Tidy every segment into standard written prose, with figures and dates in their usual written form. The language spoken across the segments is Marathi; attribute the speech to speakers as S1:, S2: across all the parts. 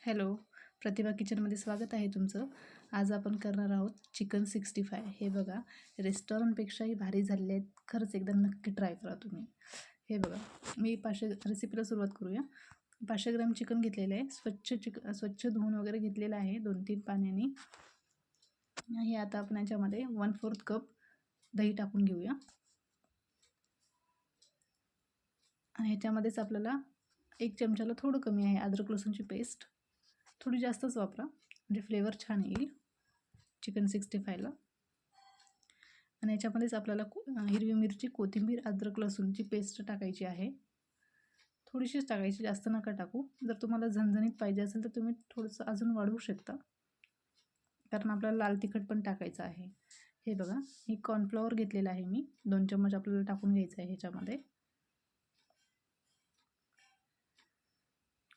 S1: हॅलो, प्रतिभा किचनमध्ये स्वागत आहे तुमचं. आज आपण करणार आहोत चिकन 65. हे बघा, रेस्टॉरंटपेक्षाही भारी झालेले आहेत. खरंच एकदा नक्की ट्राय करा तुम्ही. हे बघा, मी 500 रेसिपीला सुरुवात करूया. 500 ग्रॅम चिकन घेतलेलं आहे. स्वच्छ धुवून वगैरे घेतलेलं आहे 2-3 पाण्याने. हे आता आपण याच्यामध्ये 1/4 कप दही टाकून घेऊया. आणि ह्याच्यामध्येच आपल्याला 1 चमचाला थोडं कमी आहे अद्रक लसूणची पेस्ट. थोडी जास्तच वापरा म्हणजे फ्लेवर छान येईल चिकन 65ला. आणि याच्यामध्येच आपल्याला हिरवी मिरची, कोथिंबीर, अद्रक लसूणची पेस्ट टाकायची आहे. थोडीशीच टाकायची, जास्त नका टाकू. जर तुम्हाला झणझणीत पाहिजे असेल तर तुम्ही थोडंसं अजून वाढवू शकता, कारण आपल्याला लाल तिखट पण टाकायचं आहे. हे बघा, ही कॉर्नफ्लॉवर घेतलेलं आहे मी. 2 चम्मच आपल्याला टाकून घ्यायचं आहे ह्याच्यामध्ये.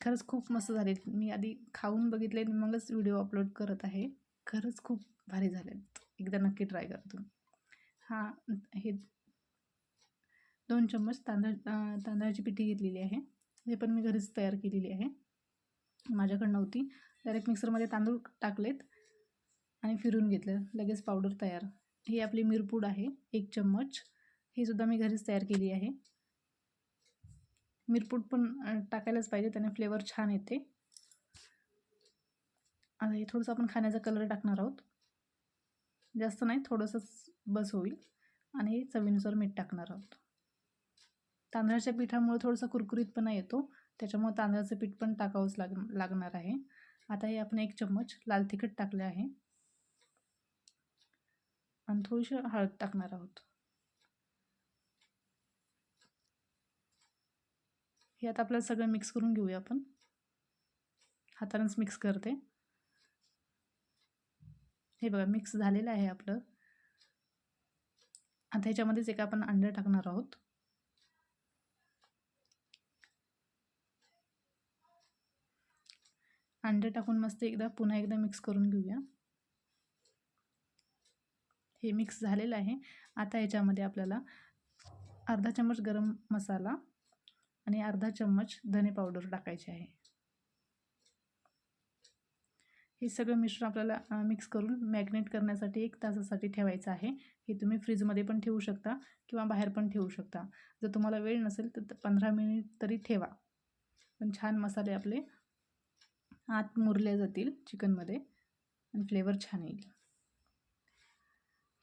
S1: खरंच खूप मस्त झाले. मी आधी खाऊन बघितले आणि मगच व्हिडिओ अपलोड करत आहे. खरंच खूप भारी झालेत. एकदा नक्की ट्राय करा तुम्ही. हे 2 चम्मच तांदळाची पिठी घेतलेली आहे. हे पण मी घरीच तयार केलेली आहे. माझ्याकडे नव्हती. डायरेक्ट मिक्सरमध्ये तांदूळ टाकलेत आणि फिरून घेतलं, लगेच पावडर तयार. ही आपली मिरपूड आहे 1 चम्मच. ही सुद्धा मी घरीच तयार केली आहे. मिरपूड पण टाकायलाच पाहिजे, त्याने फ्लेवर छान येते. आता हे थोडंसं आपण खाण्याचा कलर टाकणार आहोत. जास्त नाही, थोडंसंच बस होईल. आणि चवीनुसार मीठ टाकणार आहोत. तांदळाच्या पिठामुळे थोडासा कुरकुरीतपणा येतो, त्याच्यामुळे तांदळाचं पीठ पण टाकावंच लागणार आहे. आता हे आपण 1 चम्मच लाल तिखट टाकले आहे आणि थोडीशी हळद टाकणार आहोत. हे आता आपल्याला सगळं मिक्स करून घेऊया. आपण हातानेच मिक्स करते. हे बघा, मिक्स झालेलं आहे आपलं. आता ह्याच्यामध्येच एक आपण अंडं टाकणार आहोत. अंडे टाकून मस्त पुन्हा एकदा मिक्स करून घेऊया. हे मिक्स झालेलं आहे. आता ह्याच्यामध्ये आपल्याला अर्धा चम्मच गरम मसाला आणि अर्धा चम्मच धने पावडर टाकायचे आहे. हे सगळं मिश्रण आपल्याला मिक्स करून मॅरिनेट करण्यासाठी 1 तासासाठी ठेवायचं आहे. हे तुम्ही फ्रीजमध्ये पण ठेवू शकता किंवा बाहेर पण ठेवू शकता. जर तुम्हाला वेळ नसेल तर 15 मिनिट तरी ठेवा. पण छान मसाले आपले आत मुरले जातील चिकनमध्ये आणि फ्लेवर छान येईल.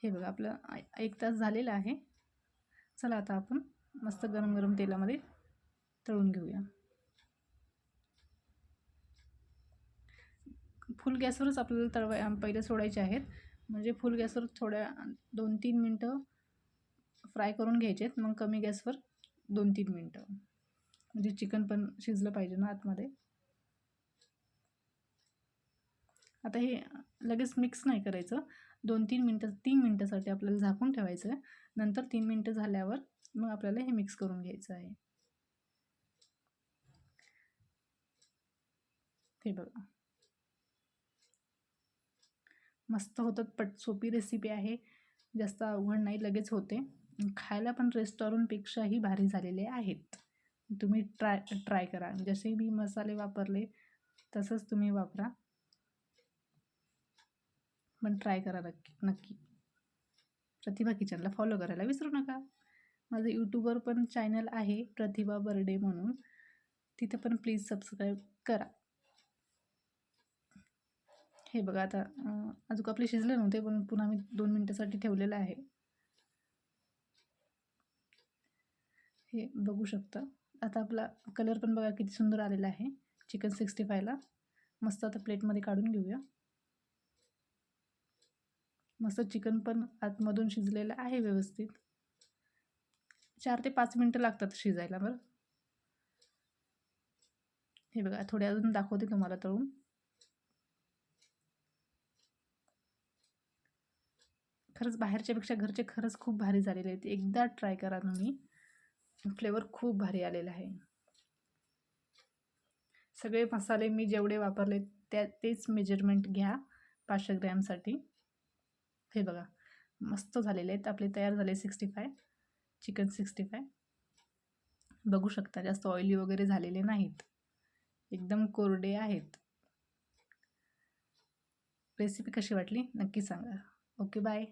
S1: हे बघा, आपलं 1 तास झालेला आहे. चला आता आपण मस्त गरम गरम तेलामध्ये तळून घेऊया. फुल गॅसवरच आपल्याला पहिले सोडायचे आहेत, म्हणजे फुल गॅसवर थोड्या 2-3 मिनटं फ्राय करून घ्यायचे आहेत. मग कमी गॅसवर 2-3 मिनटं, म्हणजे चिकन पण शिजलं पाहिजे ना आतमध्ये. आता हे लगेच मिक्स नाही करायचं. 2-3 मिनटं, 3 मिनटासाठी आपल्याला झाकून ठेवायचं आहे. नंतर 3 मिनटं झाल्यावर मग आपल्याला हे मिक्स करून घ्यायचं आहे. हे बघा, मस्त होतं. सोपी रेसिपी आहे, जास्त अवघड नाही, लगेच होते. खायला पण रेस्टॉरंटपेक्षाही भारी झालेले आहेत. तुम्ही ट्राय करा. जसे मी मसाले वापरले तसंच तुम्ही वापरा, पण ट्राय करा नक्की. प्रतिभा किचनला फॉलो करायला विसरू नका. माझं यूट्यूबवर पण चॅनल आहे प्रतिभा बर्डे म्हणून, तिथे पण प्लीज सबस्क्राईब करा. हे बघा, आता अजून आपले शिजले नव्हते, पण पुन्हा मी 2 मिनटासाठी ठेवलेलं आहे. हे बघू शकता. आता आपला कलर पण बघा किती सुंदर आलेला आहे चिकन 65ला. मस्त आता प्लेटमध्ये काढून घेऊया. मस्त चिकन पण आतमधून शिजलेलं आहे व्यवस्थित. 4 ते 5 मिनटं लागतात शिजायला बरं. हे बघा, थोडे अजून दाखवते तुम्हाला तळून. खरंच बाहेरच्यापेक्षा घरचे खरंच खूप भारी झालेले आहेत. एकदा ट्राय करा तुम्ही, फ्लेवर खूप भारी आलेला आहे. सगळे मसाले मी जेवढे वापरले तेच मेजरमेंट घ्या 500 ग्रॅमसाठी. हे बघा, मस्त झालेले आहेत आपले, तयार झाले 65 चिकन 65. बघू शकता, जास्त ऑइली वगैरे झालेले नाहीत, एकदम कोरडे आहेत. रेसिपी कशी वाटली नक्की सांगा. Okay, bye.